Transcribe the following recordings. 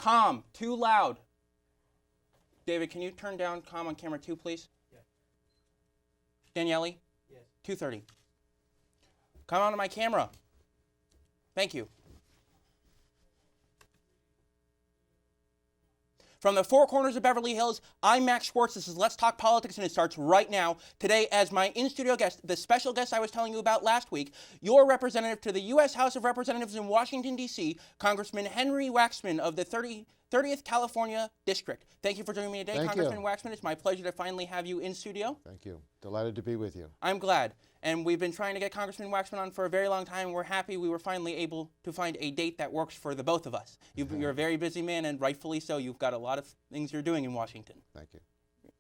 Calm, too loud. David, can you turn down calm on camera 2, please? Yeah. Daniele? Yes. 2:30. Come on to my camera. Thank you. From the four corners of Beverly Hills, I'm Max Schwartz. This is Let's Talk Politics, and it starts right now. Today, as my in-studio guest, the special guest I was telling you about last week, your representative to the U.S. House of Representatives in Washington, D.C., Congressman Henry Waxman of the 30th California District. Thank you for joining me today, Congressman Waxman. It's my pleasure to finally have you in studio. Thank you. Delighted to be with you. I'm glad. And we've been trying to get Congressman Waxman on for a very long time. We're happy we were finally able to find a date that works for the both of us. You're a very busy man, and rightfully so. You've got a lot of things you're doing in Washington. Thank you.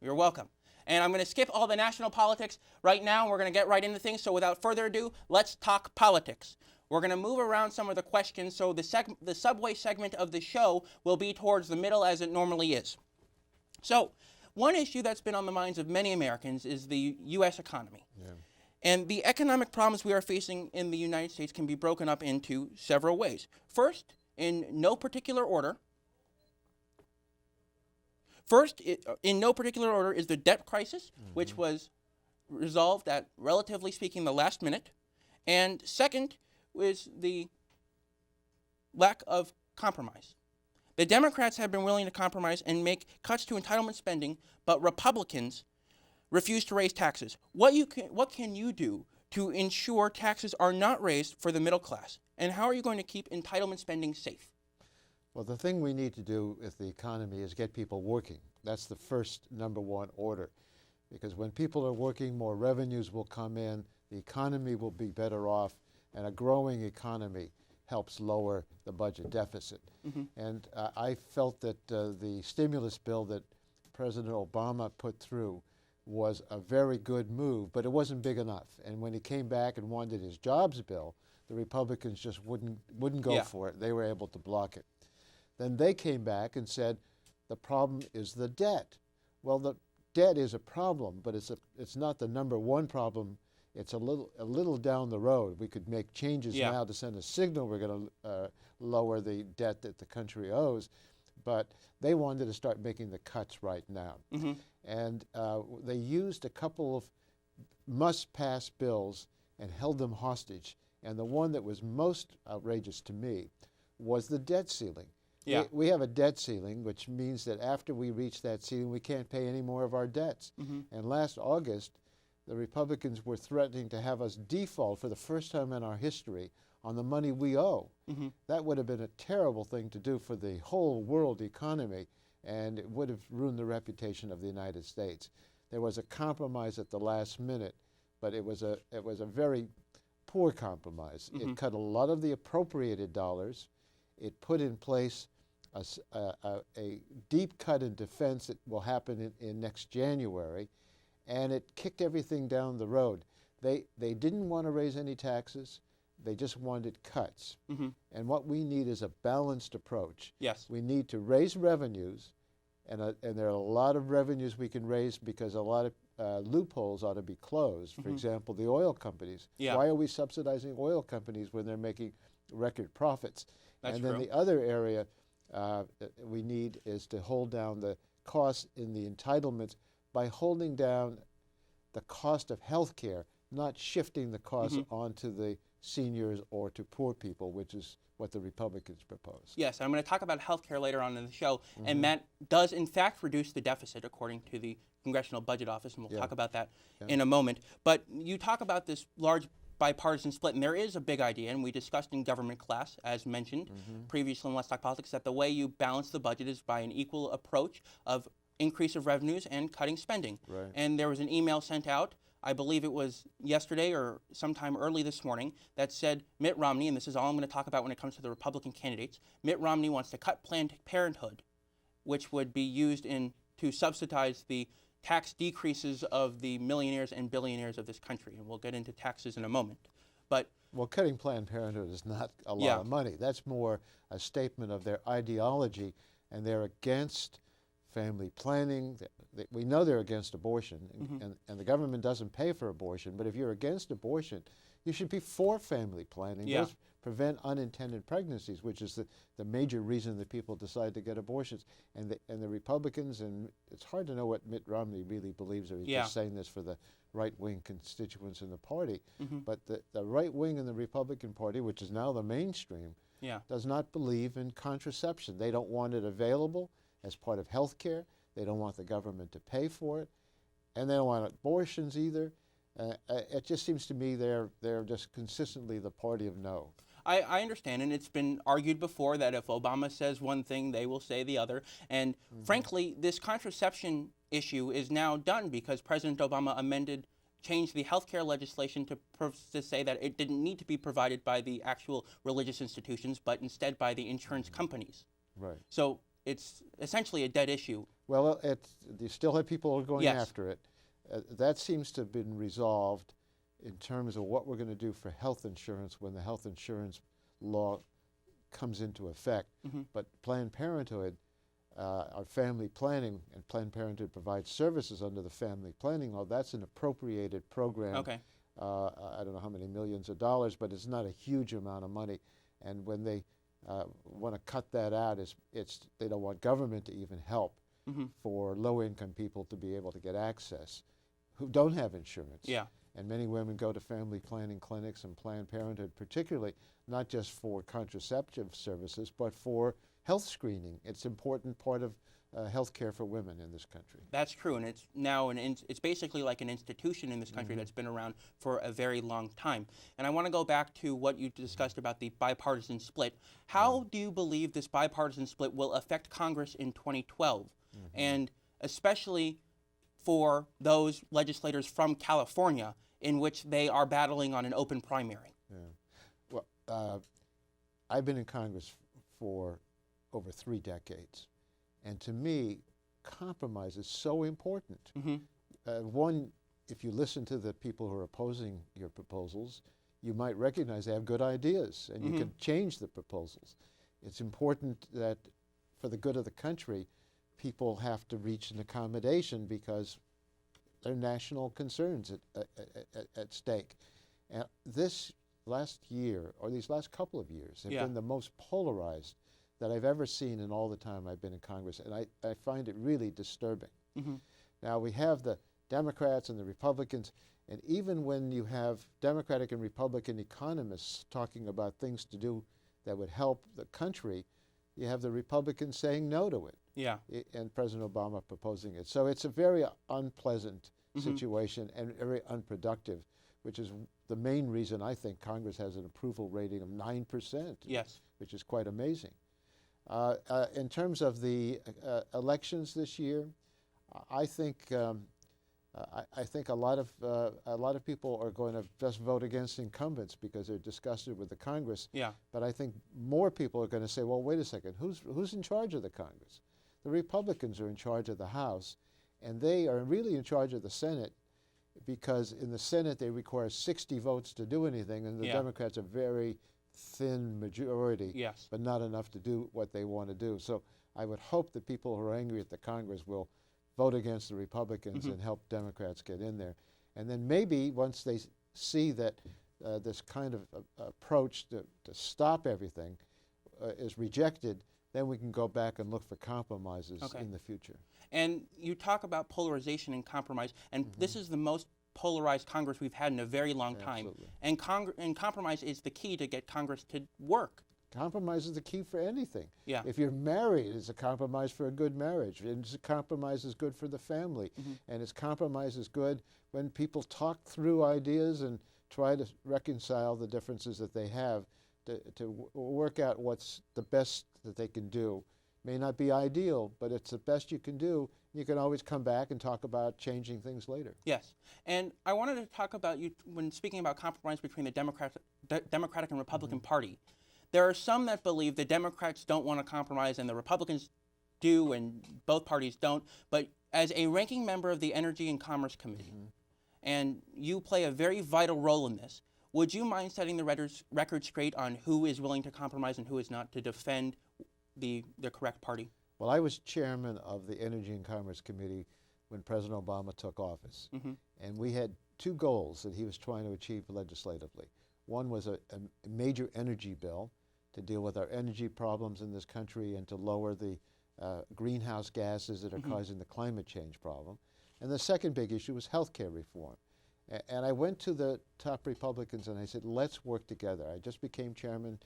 You're welcome. And I'm going to skip all the national politics right now. We're going to get right into things. So without further ado, let's talk politics. We're going to move around some of the questions, so the subway segment of the show will be towards the middle as it normally is. So one issue that's been on the minds of many Americans is the U.S. economy. Yeah. And the economic problems we are facing in the United States can be broken up into several ways. First, in no particular order, is the debt crisis, which was resolved at, relatively speaking, the last minute. And second is the lack of compromise. The Democrats have been willing to compromise and make cuts to entitlement spending, but Republicans refuse to raise taxes. What can you do to ensure taxes are not raised for the middle class? And how are you going to keep entitlement spending safe? Well, the thing we need to do with the economy is get people working. That's the first number one order. Because when people are working, more revenues will come in, the economy will be better off, and a growing economy helps lower the budget deficit. And I felt that the stimulus bill that President Obama put through was a very good move, but it wasn't big enough. And when he came back and wanted his jobs bill, the Republicans just wouldn't go for it. They were able to block it. Then they came back and said, the problem is the debt. Well, the debt is a problem, but it's not the number one problem. It's a little down the road. We could make changes now to send a signal we're going to lower the debt that the country owes, but they wanted to start making the cuts right now. And they used a couple of must-pass bills and held them hostage. And the one that was most outrageous to me was the debt ceiling. Yeah. We have a debt ceiling, which means that after we reach that ceiling, we can't pay any more of our debts. And last August, the Republicans were threatening to have us default for the first time in our history on the money we owe. That would have been a terrible thing to do for the whole world economy, and it would have ruined the reputation of the United States. There was a compromise at the last minute, but it was a very poor compromise. It cut a lot of the appropriated dollars. It put in place a deep cut in defense that will happen in next January, and it kicked everything down the road. They didn't want to raise any taxes. They just wanted cuts. And what we need is a balanced approach. Yes. We need to raise revenues, and there are a lot of revenues we can raise because a lot of loopholes ought to be closed. For example, the oil companies. Why are we subsidizing oil companies when they're making record profits? That's and then true. the other area we need is to hold down the costs in the entitlements by holding down the cost of health care, not shifting the cost onto the seniors or to poor people, which is what the Republicans propose. Yes, I'm going to talk about health care later on in the show, and that does in fact reduce the deficit according to the Congressional Budget Office, and we'll talk about that in a moment. But you talk about this large bipartisan split, and there is a big idea, and we discussed in government class, as mentioned previously in Let's Talk Politics, that the way you balance the budget is by an equal approach of increase of revenues and cutting spending. Right. And there was an email sent out, I believe it was yesterday or sometime early this morning, that said Mitt Romney, and this is all I'm going to talk about when it comes to the Republican candidates, Mitt Romney wants to cut Planned Parenthood, which would be used to subsidize the tax decreases of the millionaires and billionaires of this country. And we'll get into taxes in a moment. But well, cutting Planned Parenthood is not a lot of money. That's more a statement of their ideology, and they're against family planning, we know they're against abortion, and the government doesn't pay for abortion, but if you're against abortion, you should be for family planning. Yeah. Those prevent unintended pregnancies, which is the major reason that people decide to get abortions. And the Republicans, and it's hard to know what Mitt Romney really believes, or he's just saying this for the right-wing constituents in the party, but the right wing in the Republican Party, which is now the mainstream, does not believe in contraception. They don't want it available as part of health care. They don't want the government to pay for it, and they don't want abortions either. It just seems to me they're just consistently the party of no. I understand, and it's been argued before that if Obama says one thing, they will say the other. And frankly, this contraception issue is now done because President Obama changed the health care legislation to say that it didn't need to be provided by the actual religious institutions, but instead by the insurance companies. Right. So it's essentially a dead issue. Well, you still have people going after it. That seems to have been resolved in terms of what we're going to do for health insurance when the health insurance law comes into effect. But Planned Parenthood, our family planning, and Planned Parenthood provides services under the family planning law. That's an appropriated program. Okay. I don't know how many millions of dollars, but it's not a huge amount of money. And when they want to cut that out, they don't want government to even help for low-income people to be able to get access who don't have insurance. Yeah. And many women go to family planning clinics and Planned Parenthood, particularly not just for contraceptive services, but for health screening. It's an important part of health care for women in this country. That's true, and it's now it's basically like an institution in this country that's been around for a very long time. And I want to go back to what you discussed about the bipartisan split. How do you believe this bipartisan split will affect Congress in 2012, and especially for those legislators from California in which they are battling on an open primary? Yeah. Well, I've been in Congress for over 3 decades. And to me, compromise is so important. One, if you listen to the people who are opposing your proposals, you might recognize they have good ideas, and you can change the proposals. It's important that for the good of the country, people have to reach an accommodation because there are national concerns at stake. And this last year, or these last couple of years, have been the most polarized that I've ever seen in all the time I've been in Congress, and I find it really disturbing. Now, we have the Democrats and the Republicans, and even when you have Democratic and Republican economists talking about things to do that would help the country, you have the Republicans saying no to it. Yeah. And President Obama proposing it. So it's a very unpleasant situation and very unproductive, which is the main reason I think Congress has an approval rating of 9%. Yes. Which is quite amazing. In terms of the elections this year, I think a lot of people are going to just vote against incumbents because they're disgusted with the Congress. Yeah. But I think more people are going to say, well, wait a second, who's in charge of the Congress? The Republicans are in charge of the House, and they are really in charge of the Senate because in the Senate they require 60 votes to do anything, and the Democrats are very thin majority, but not enough to do what they want to do. So I would hope that people who are angry at the Congress will vote against the Republicans and help Democrats get in there. And then maybe once they see that this kind of approach to stop everything is rejected, then we can go back and look for compromises in the future. And you talk about polarization and compromise, and this is the most polarized Congress we've had in a very long time. And compromise is the key to get Congress to work. Compromise is the key for anything. Yeah. If you're married, it's a compromise for a good marriage. And a compromise is good for the family. And its compromise is good when people talk through ideas and try to reconcile the differences that they have to work out what's the best that they can do. May not be ideal, but it's the best you can do. You can always come back and talk about changing things later. Yes. And I wanted to talk about you when speaking about compromise between the Democratic and Republican Party. There are some that believe the Democrats don't want to compromise and the Republicans do and both parties don't. But as a ranking member of the Energy and Commerce Committee, and you play a very vital role in this, would you mind setting the record straight on who is willing to compromise and who is not to defend the correct party? Well, I was chairman of the Energy and Commerce Committee when President Obama took office. Mhm. And we had two goals that he was trying to achieve legislatively. One was a major energy bill to deal with our energy problems in this country and to lower the greenhouse gases that are causing the climate change problem. And the second big issue was health care reform. And I went to the top Republicans and I said, let's work together. I just became chairman.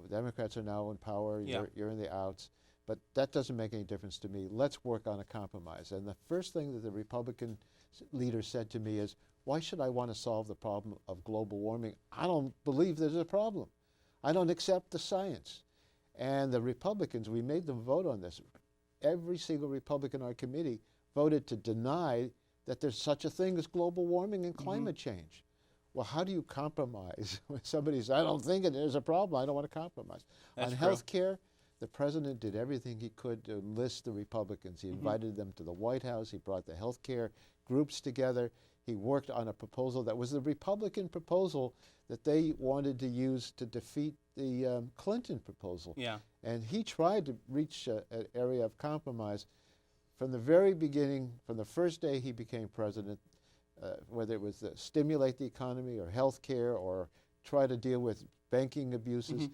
Democrats are now in power. Yeah. You're in the outs. But that doesn't make any difference to me. Let's work on a compromise. And the first thing that the Republican leader said to me is, why should I want to solve the problem of global warming? I don't believe there's a problem. I don't accept the science. And the Republicans, we made them vote on this. Every single Republican on our committee voted to deny that there's such a thing as global warming and climate change. Well, how do you compromise when somebody says, I don't think there's a problem, I don't want to compromise? That's on true. health care, the president did everything he could to enlist the Republicans. He invited them to the White House. He brought the health care groups together. He worked on a proposal that was the Republican proposal that they wanted to use to defeat the Clinton proposal. Yeah. And he tried to reach an area of compromise. From the very beginning, from the first day he became president, whether it was to stimulate the economy or health care or try to deal with banking abuses,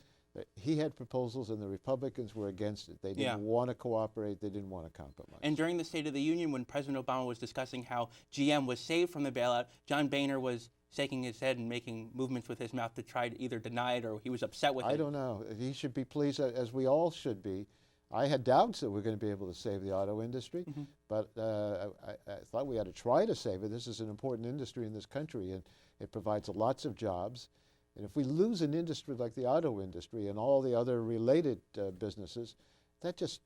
he had proposals and the Republicans were against it. They didn't want to cooperate. They didn't want to compromise. And during the State of the Union, when President Obama was discussing how GM was saved from the bailout, John Boehner was shaking his head and making movements with his mouth to try to either deny it or he was upset with it. I don't know. He should be pleased, as we all should be. I had doubts that we're going to be able to save the auto industry, but I thought we had to try to save it. This is an important industry in this country, and it provides lots of jobs. And if we lose an industry like the auto industry and all the other related businesses, that just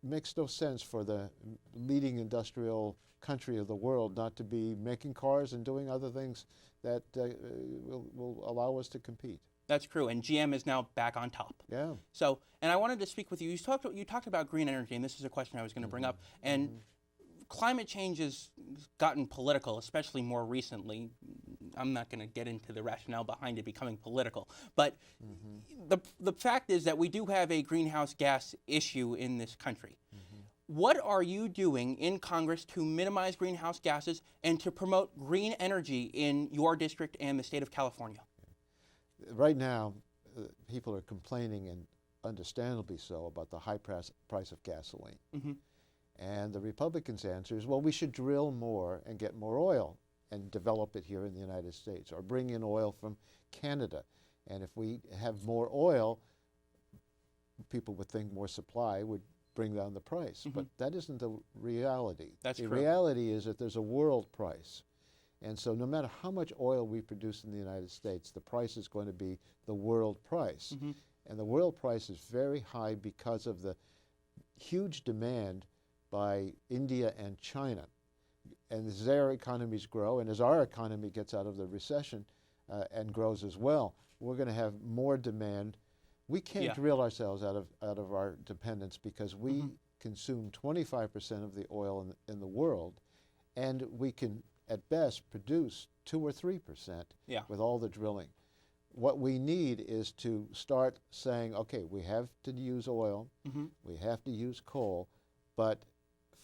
makes no sense for the leading industrial country of the world not to be making cars and doing other things that will allow us to compete. That's true, and GM is now back on top. Yeah. So, and I wanted to speak with you. You talked about green energy, and this is a question I was going to bring up. And climate change has gotten political, especially more recently. I'm not going to get into the rationale behind it becoming political, but the fact is that we do have a greenhouse gas issue in this country. What are you doing in Congress to minimize greenhouse gases and to promote green energy in your district and the state of California? Right now, people are complaining, and understandably so, about the high price of gasoline. And the Republicans' answer is, well, we should drill more and get more oil and develop it here in the United States, or bring in oil from Canada. And if we have more oil, people would think more supply would bring down the price. But that isn't the reality. That's the true. reality is that there's a world price. And so no matter how much oil we produce in the United States, the price is going to be the world price. And the world price is very high because of the huge demand by India and China. And as their economies grow, and as our economy gets out of the recession and grows as well, we're going to have more demand. We can't drill ourselves out of our dependence because we consume 25% of the oil in the world, and we can at best produce 2 or 3% with all the drilling. What we need is to start saying, okay, we have to use oil, we have to use coal, but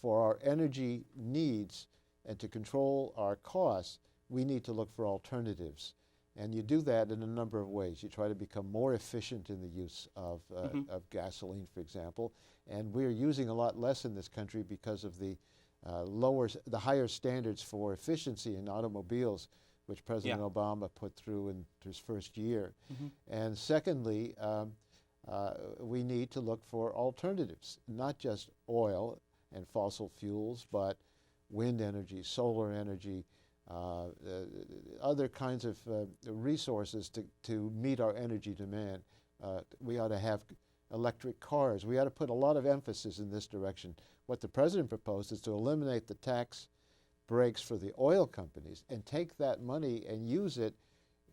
for our energy needs and to control our costs, we need to look for alternatives. And you do that in a number of ways. You try to become more efficient in the use of gasoline, for example, and we're using a lot less in this country because of the higher standards for efficiency in automobiles, which President Obama put through in his first year. And secondly, we need to look for alternatives, not just oil and fossil fuels, but wind energy, solar energy, other kinds of resources to meet our energy demand. We ought to have electric cars. We ought to put a lot of emphasis in this direction. What the president proposed is to eliminate the tax breaks for the oil companies and take that money and use it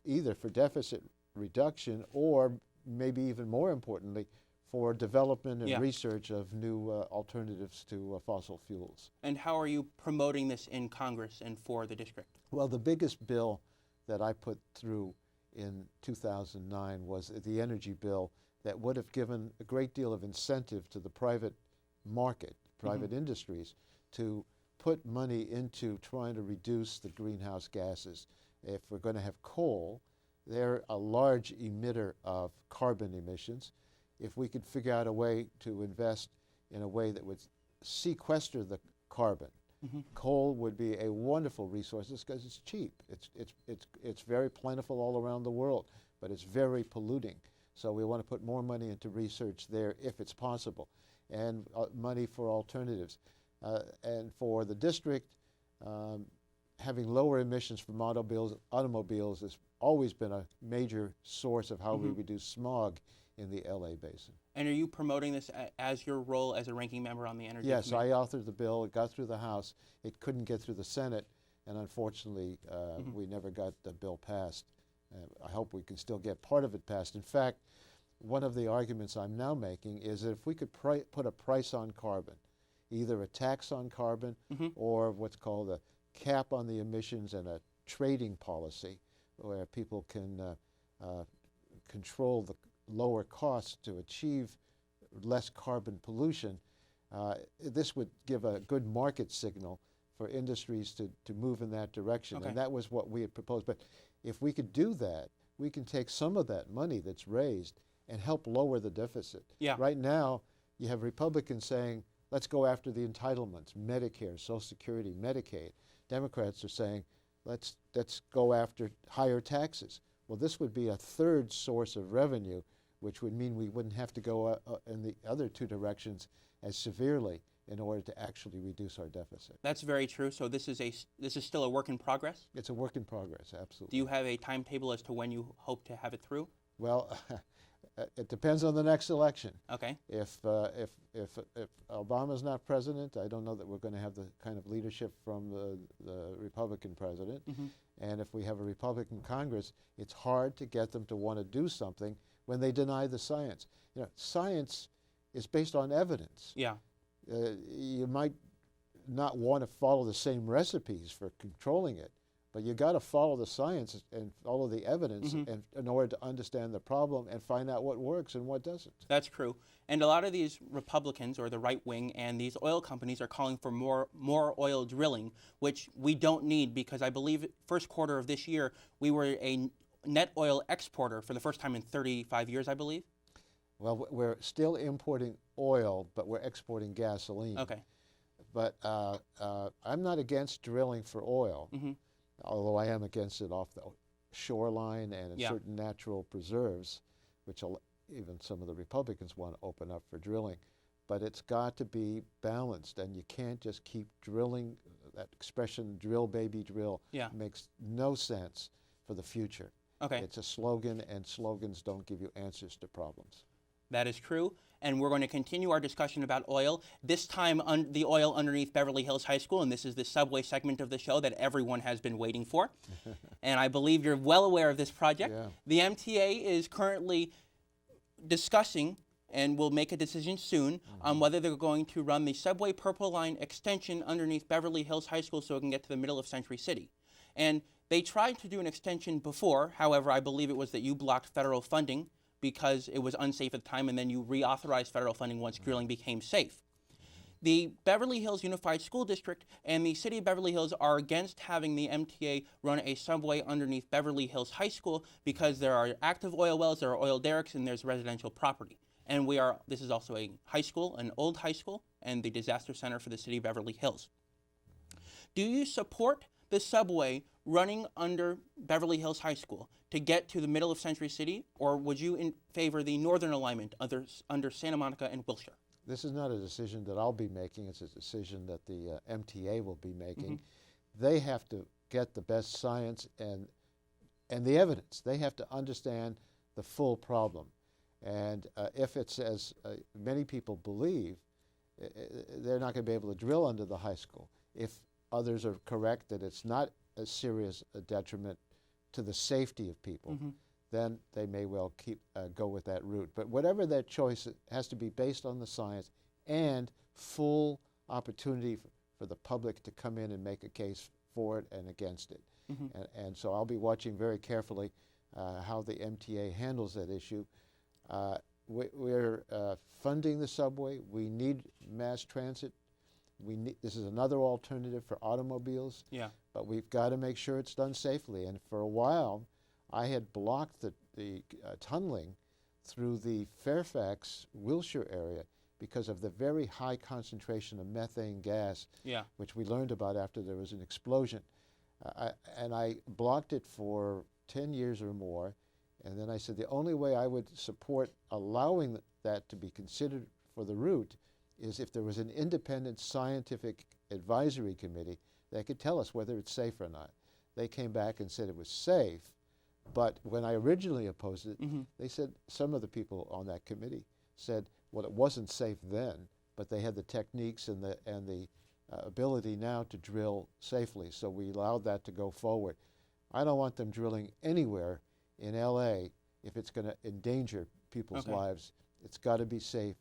either for deficit reduction or maybe even more importantly for development and research of new alternatives to fossil fuels. And how are you promoting this in Congress and for the district? Well, the biggest bill that I put through in 2009 was the energy bill that would have given a great deal of incentive to the private market, private industries, to put money into trying to reduce the greenhouse gases. If we're going to have coal, they're a large emitter of carbon emissions. If we could figure out a way to invest in a way that would sequester the carbon, coal would be a wonderful resource because it's cheap. It's very plentiful all around the world, but it's very polluting. So we want to put more money into research there if it's possible, and money for alternatives. And for the district, having lower emissions from automobiles has always been a major source of how we reduce smog in the LA basin. And are you promoting this as your role as a ranking member on the Energy Yes, Committee? I authored the bill. It got through the House. It couldn't get through the Senate, and unfortunately, we never got the bill passed. I hope we can still get part of it passed. In fact, one of the arguments I'm now making is that if we could put a price on carbon, either a tax on carbon or what's called a cap on the emissions and a trading policy where people can control the lower costs to achieve less carbon pollution, this would give a good market signal for industries to move in that direction. Okay. And that was what we had proposed. But if we could do that, we can take some of that money that's raised and help lower the deficit. Yeah. Right now, you have Republicans saying, let's go after the entitlements, Medicare, Social Security, Medicaid. Democrats are saying, let's go after higher taxes. Well, this would be a third source of revenue, which would mean we wouldn't have to go in the other two directions as severely in order to actually reduce our deficit. That's very true. So this is still a work in progress? It's a work in progress, absolutely. Do you have a timetable as to when you hope to have it through? Well, it depends on the next election. Okay. If Obama's not president, I don't know that we're going to have the kind of leadership from the Republican president. And if we have a Republican Congress, it's hard to get them to want to do something when they deny the science. You know, science is based on evidence. Yeah. You might not want to follow the same recipes for controlling it, but you got to follow the science and follow the evidence in order to understand the problem and find out what works and what doesn't. That's true. And a lot of these Republicans, or the right wing, and these oil companies are calling for more oil drilling, which we don't need, because I believe first quarter of this year we were a net oil exporter for the first time in 35 years, I believe. Well, we're still importing oil, but we're exporting gasoline. Okay. But I'm not against drilling for oil, although I am against it off the shoreline and in certain natural preserves, which even some of the Republicans want to open up for drilling. But it's got to be balanced, and you can't just keep drilling. That expression, drill, baby, drill, makes no sense for the future. Okay. It's a slogan, and slogans don't give you answers to problems. That is true, and we're going to continue our discussion about oil, this time the oil underneath Beverly Hills High School, and this is the subway segment of the show that everyone has been waiting for. And I believe you're well aware of this project. Yeah. The MTA is currently discussing and will make a decision soon on whether they're going to run the Subway Purple Line extension underneath Beverly Hills High School so it can get to the middle of Century City. And they tried to do an extension before. However, I believe it was that you blocked federal funding because it was unsafe at the time, and then you reauthorized federal funding once drilling became safe. The Beverly Hills Unified School District and the City of Beverly Hills are against having the MTA run a subway underneath Beverly Hills High School because there are active oil wells, there are oil derricks, and there's residential property. And this is also a high school, an old high school, and the disaster center for the City of Beverly Hills. Do you support the subway running under Beverly Hills High School to get to the middle of Century City, or would you favor the northern alignment under Santa Monica and Wilshire? This is not a decision that I'll be making. It's a decision that the MTA will be making. They have to get the best science and the evidence. They have to understand the full problem. And if it's as many people believe, they're not going to be able to drill under the high school. If others are correct that it's not a serious detriment to the safety of people, then they may well go with that route. But whatever their choice, it has to be based on the science and full opportunity for the public to come in and make a case for it and against it. And so I'll be watching very carefully how the MTA handles that issue. We're funding the subway. We need mass transit. this is another alternative for automobiles. Yeah. But we've got to make sure it's done safely. And for a while, I had blocked the tunneling through the Fairfax, Wilshire area because of the very high concentration of methane gas, Yeah. which we learned about after there was an explosion. And I blocked it for 10 years or more. And then I said the only way I would support allowing that to be considered for the route is if there was an independent scientific advisory committee that could tell us whether it's safe or not. They came back and said it was safe, but when I originally opposed it, they said, some of the people on that committee said, well, it wasn't safe then, but they had the techniques and the ability now to drill safely, so we allowed that to go forward. I don't want them drilling anywhere in LA if it's going to endanger people's lives. It's got to be safe,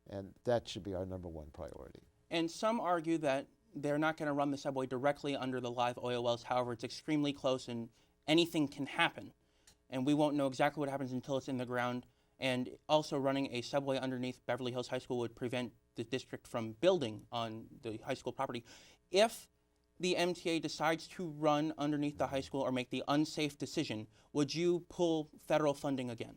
and that should be our #1 priority. And some argue that they're not going to run the subway directly under the live oil wells. However, it's extremely close and anything can happen. And we won't know exactly what happens until it's in the ground. And also running a subway underneath Beverly Hills High School would prevent the district from building on the high school property. If the MTA decides to run underneath the high school or make the unsafe decision, would you pull federal funding again?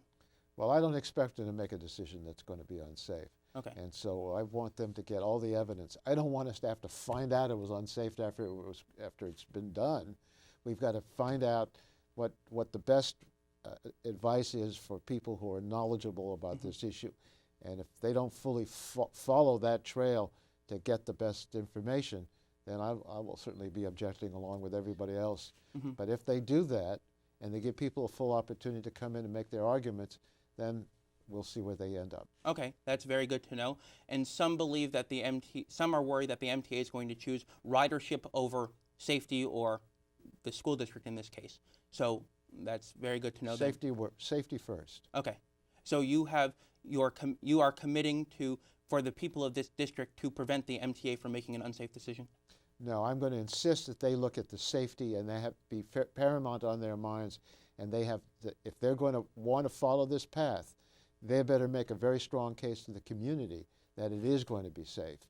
Well, I don't expect them to make a decision that's going to be unsafe. Okay. And so I want them to get all the evidence. I don't want us to have to find out it was unsafe after it's been done. We've got to find out what the best advice is for people who are knowledgeable about this issue. And if they don't fully follow that trail to get the best information, then I will certainly be objecting along with everybody else. But if they do that, and they give people a full opportunity to come in and make their arguments, then we'll see where they end up. Okay, that's very good to know. And some believe that some are worried that the MTA is going to choose ridership over safety or the school district in this case. So that's very good to know. Safety first. Okay, so you are committing for the people of this district to prevent the MTA from making an unsafe decision? No, I'm going to insist that they look at the safety, and they have to be paramount on their minds. And they have if they're going to want to follow this path, they better make a very strong case to the community that it is going to be safe.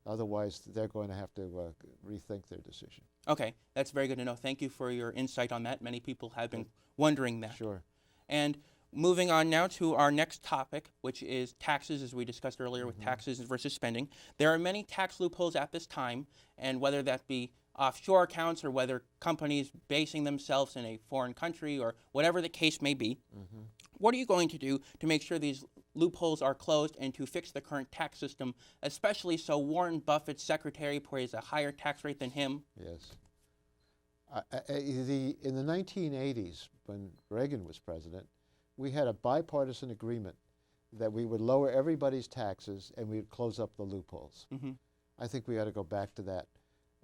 Otherwise, they're going to have to rethink their decision. Okay, that's very good to know. Thank you for your insight on that. Many people have been wondering that. Sure. And moving on now to our next topic, which is taxes, as we discussed earlier with taxes versus spending. There are many tax loopholes at this time, and whether that be offshore accounts or whether companies basing themselves in a foreign country or whatever the case may be, what are you going to do to make sure these loopholes are closed and to fix the current tax system, especially so Warren Buffett's secretary pays a higher tax rate than him? Yes. In the 1980s, when Reagan was president, we had a bipartisan agreement that we would lower everybody's taxes and we would close up the loopholes. I think we ought to go back to that.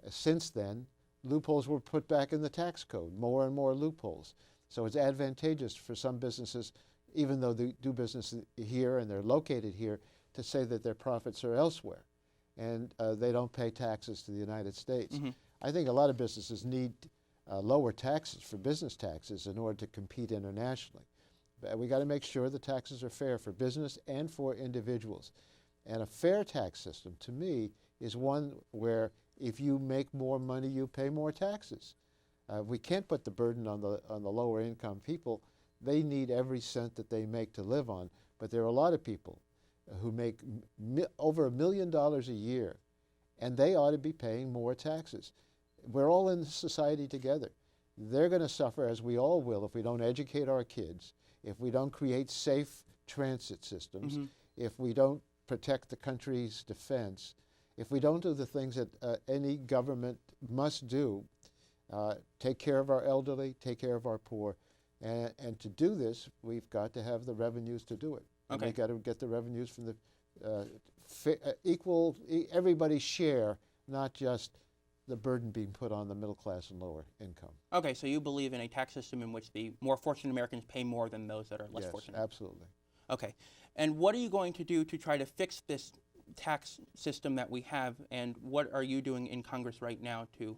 Since then, loopholes were put back in the tax code, more and more loopholes. So it's advantageous for some businesses, even though they do business here and they're located here, to say that their profits are elsewhere and they don't pay taxes to the United States. I think a lot of businesses need lower taxes for business taxes in order to compete internationally. But we got to make sure the taxes are fair for business and for individuals. And a fair tax system, to me, is one where if you make more money, you pay more taxes. We can't put the burden on the lower income people. They need every cent that they make to live on. But there are a lot of people who make over $1 million a year, and they ought to be paying more taxes. We're all in society together. They're going to suffer, as we all will, if we don't educate our kids, if we don't create safe transit systems, if we don't protect the country's defense, if we don't do the things that any government must do, take care of our elderly, take care of our poor, and to do this, we've got to have the revenues to do it. And we've got to get the revenues from the everybody's share, not just the burden being put on the middle class and lower income. Okay, so you believe in a tax system in which the more fortunate Americans pay more than those that are less fortunate? Yes, absolutely. Okay, and what are you going to do to try to fix this tax system that we have, and what are you doing in Congress right now to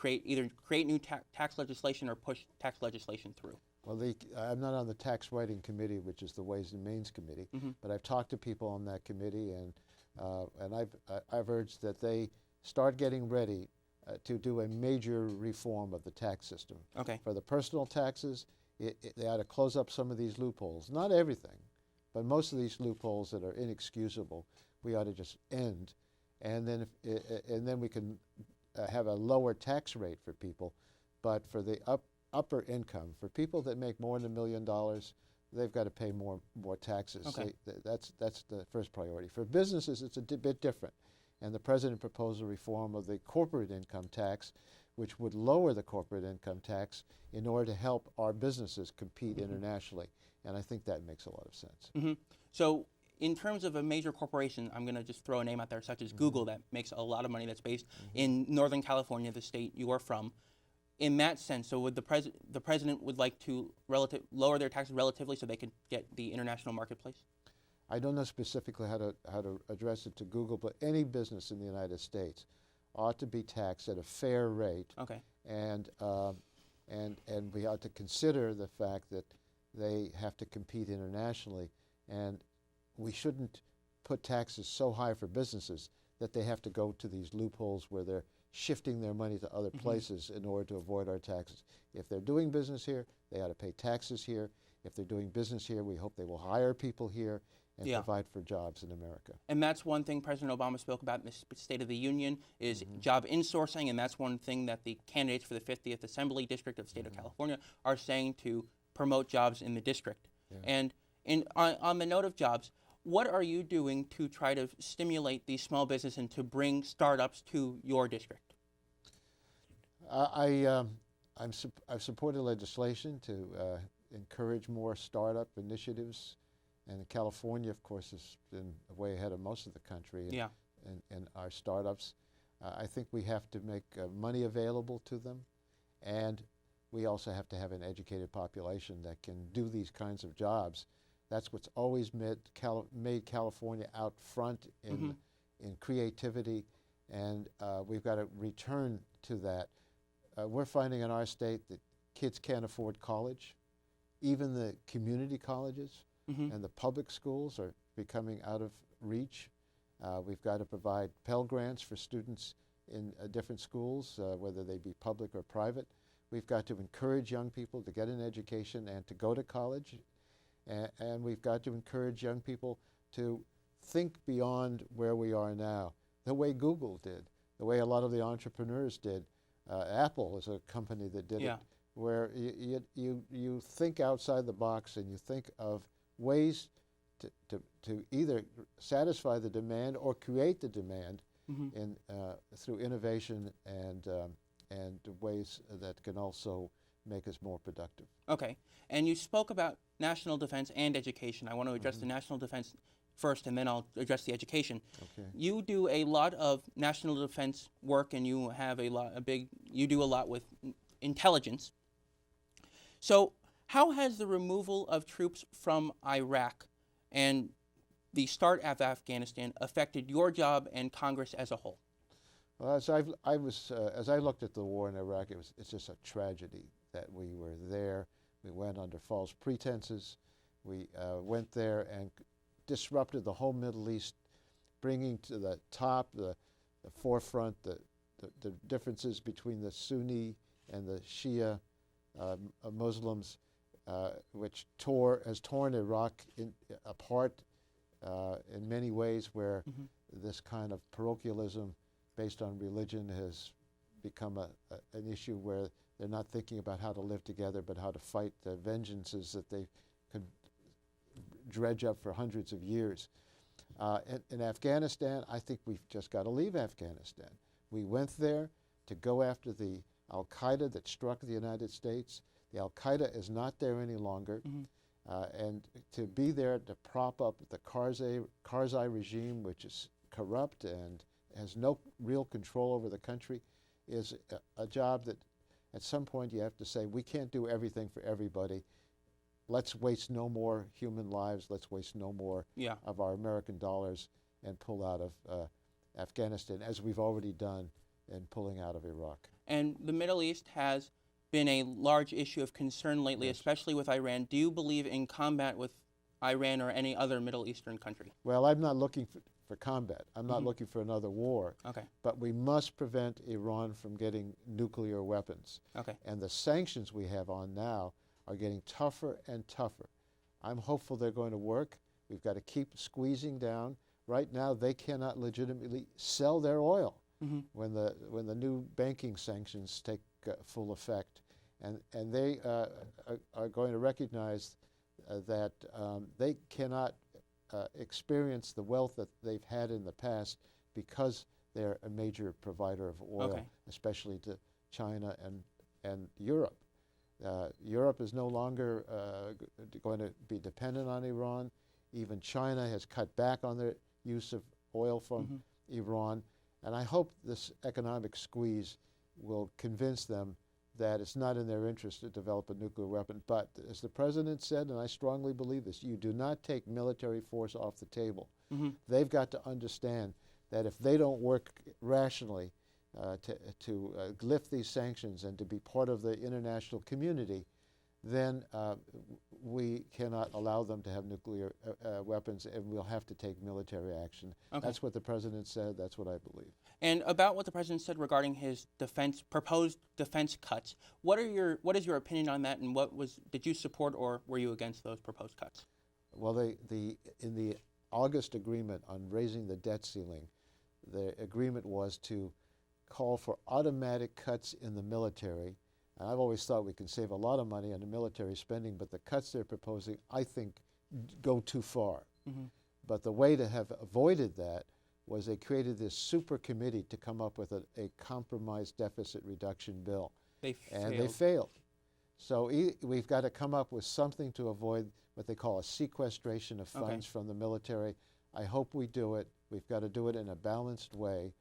either create new tax legislation or push tax legislation through? Well, I'm not on the tax writing committee, which is the Ways and Means committee, but I've talked to people on that committee, and I've urged that they start getting ready to do a major reform of the tax system. Okay. For the personal taxes, they ought to close up some of these loopholes. Not everything, but most of these loopholes that are inexcusable, we ought to just end. And then we can have a lower tax rate for people. But for the upper income, for people that make more than $1 million, they've got to pay more taxes. Okay. That's the first priority. For businesses, it's a bit different. And the president proposed a reform of the corporate income tax, which would lower the corporate income tax in order to help our businesses compete internationally. And I think that makes a lot of sense. So in terms of a major corporation, I'm going to just throw a name out there, such as Google, that makes a lot of money, that's based in Northern California, the state you are from. In that sense, so would the president would like to lower their taxes relatively so they could get the international marketplace? I don't know specifically how to address it to Google, but any business in the United States ought to be taxed at a fair rate. Okay. And we ought to consider the fact that they have to compete internationally, and we shouldn't put taxes so high for businesses that they have to go to these loopholes where they're shifting their money to other places in order to avoid our taxes. If they're doing business here, they ought to pay taxes here. If they're doing business here, we hope they will hire people here and provide for jobs in America. And that's one thing President Obama spoke about in the State of the Union is job insourcing, and that's one thing that the candidates for the 50th Assembly District of the State of California are saying to promote jobs in the district. And on the note of jobs, what are you doing to try to stimulate these small businesses and to bring startups to your district? I've supported legislation to encourage more startup initiatives. And California, of course, has been way ahead of most of the country in our startups. I think we have to make money available to them, and we also have to have an educated population that can do these kinds of jobs. That's what's always made California out front in creativity, and we've got to return to that. We're finding in our state that kids can't afford college, even the community colleges. And the public schools are becoming out of reach. We've got to provide Pell Grants for students in different schools, whether they be public or private. We've got to encourage young people to get an education and to go to college. And we've got to encourage young people to think beyond where we are now, the way Google did, the way a lot of the entrepreneurs did. Apple is a company that did it, where you think outside the box and you think of ways to either satisfy the demand or create the demand through innovation and ways that can also make us more productive. Okay. And you spoke about national defense and education. I want to address the national defense first, and then I'll address the education. Okay. You do a lot of national defense work, and you have you do a lot with intelligence. So how has the removal of troops from Iraq and the start of Afghanistan affected your job and Congress as a whole? Well, as I looked at the war in Iraq, it's just a tragedy that we were there. We went under false pretenses. We went there and disrupted the whole Middle East, bringing to the top, the forefront, the differences between the Sunni and the Shia Muslims, which has torn Iraq apart in many ways, where this kind of parochialism based on religion has become an issue where they're not thinking about how to live together, but how to fight the vengeances that they could dredge up for hundreds of years. In Afghanistan, I think we've just got to leave Afghanistan. We went there to go after the Al-Qaeda that struck the United States. The Al-Qaeda is not there any longer. And to be there to prop up the Karzai regime, which is corrupt and has no real control over the country, is a job that at some point you have to say, we can't do everything for everybody. Let's waste no more human lives. Let's waste no more of our American dollars and pull out of Afghanistan, as we've already done in pulling out of Iraq. And the Middle East has been a large issue of concern lately, especially with Iran. Do you believe in combat with Iran or any other Middle Eastern country? Well, I'm not looking for combat. I'm not looking for another war. Okay. But we must prevent Iran from getting nuclear weapons. Okay. And the sanctions we have on now are getting tougher and tougher. I'm hopeful they're going to work. We've got to keep squeezing down. Right now, they cannot legitimately sell their oil when the new banking sanctions take full effect. And they are going to recognize that they cannot experience the wealth that they've had in the past because they're a major provider of oil, especially to China and Europe. Europe is no longer going to be dependent on Iran. Even China has cut back on their use of oil from Iran. And I hope this economic squeeze will convince them that it's not in their interest to develop a nuclear weapon. But as the president said, and I strongly believe this, you do not take military force off the table. They've got to understand that if they don't work rationally to lift these sanctions and to be part of the international community, then we cannot allow them to have nuclear weapons, and we'll have to take military action. That's what the president said. That's what I believe. And about what the president said regarding his proposed defense cuts, what is your opinion on that, and did you support or were you against those proposed cuts? Well, in the August agreement on raising the debt ceiling, the agreement was to call for automatic cuts in the military. And I've always thought we can save a lot of money on the military spending, but the cuts they're proposing, I think, go too far. But the way to have avoided that was they created this super committee to come up with a compromise deficit reduction bill. They failed. So we've got to come up with something to avoid what they call a sequestration of funds from the military. I hope we do it. We've got to do it in a balanced way.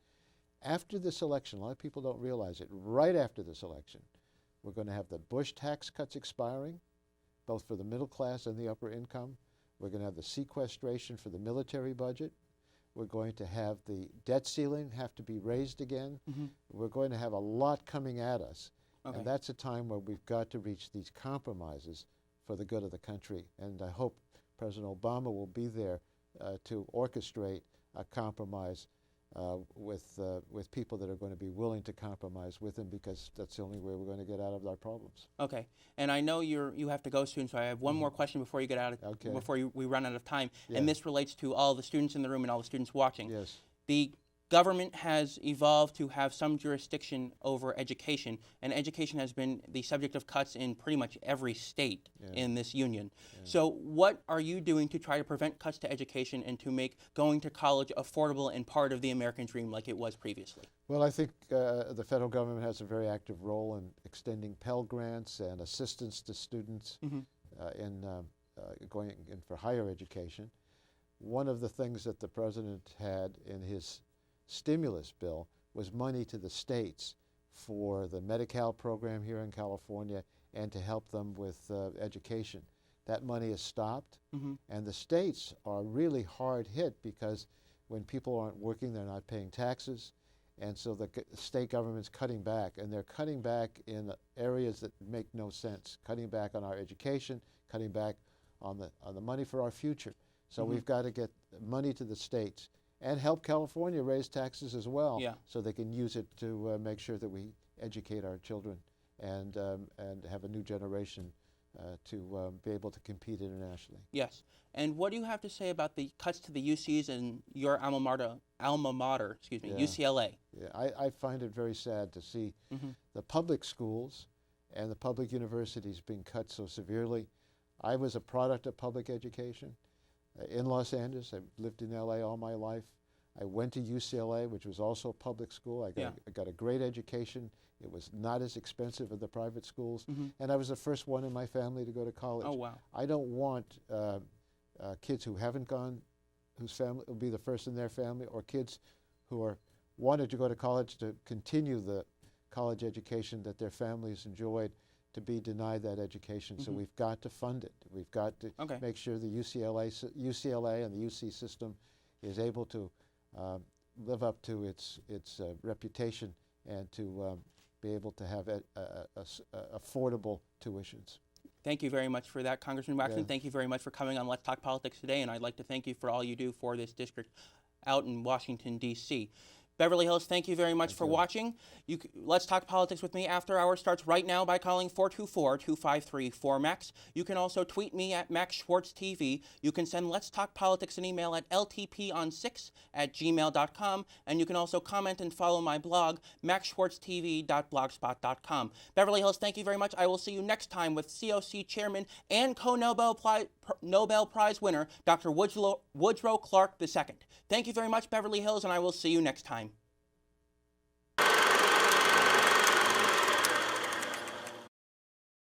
After this election, a lot of people don't realize it, right after this election, we're going to have the Bush tax cuts expiring, both for the middle class and the upper income. We're going to have the sequestration for the military budget. We're going to have the debt ceiling have to be raised again. We're going to have a lot coming at us. And that's a time where we've got to reach these compromises for the good of the country. And I hope President Obama will be there to orchestrate a compromise with people that are going to be willing to compromise with him, because that's the only way we're going to get out of our problems. Okay. And I know you have to go soon, so I have one more question before you get out of, before we run out of time. And this relates to all the students in the room and all the students watching. Yes. The government has evolved to have some jurisdiction over education, and education has been the subject of cuts in pretty much every state in this union. So what are you doing to try to prevent cuts to education and to make going to college affordable and part of the American dream like it was previously? Well, I think the federal government has a very active role in extending Pell Grants and assistance to students in going in for higher education. One of the things that the president had in his stimulus bill was money to the states for the Medi-Cal program here in California and to help them with education. That money is stopped, and the states are really hard hit because when people aren't working, they're not paying taxes, and so the state government's cutting back, and they're cutting back in areas that make no sense, cutting back on our education, cutting back on the money for our future. So we've got to get money to the states and help California raise taxes as well, so they can use it to make sure that we educate our children and have a new generation to be able to compete internationally. Yes. And what do you have to say about the cuts to the UCs and your alma mater, UCLA? Yeah, I find it very sad to see the public schools and the public universities being cut so severely. I was a product of public education. In Los Angeles. I've lived in LA all my life. I went to UCLA, which was also a public school. I got a great education. It was not as expensive as the private schools. And I was the first one in my family to go to college. Oh, wow. I don't want kids who haven't gone, whose family will be the first in their family, or kids who wanted to go to college to continue the college education that their families enjoyed, to be denied that education. So we've got to fund it. We've got to make sure the UCLA and the UC system is able to live up to its reputation and to be able to have affordable tuitions. Thank you very much for that, Congressman Waxman. Thank you very much for coming on Let's Talk Politics today, and I'd like to thank you for all you do for this district. out in Washington, D.C. Beverly Hills, thank you very much for watching. Let's Talk Politics with Me After Hours starts right now by calling 424-253-4MAX. You can also tweet me at MaxSchwartzTV. You can send Let's Talk Politics an email at ltpon6@gmail.com. And you can also comment and follow my blog, maxschwartztv.blogspot.com. Beverly Hills, thank you very much. I will see you next time with COC Chairman and co-Nobel Prize winner, Dr. Woodrow Clark II. Thank you very much, Beverly Hills, and I will see you next time.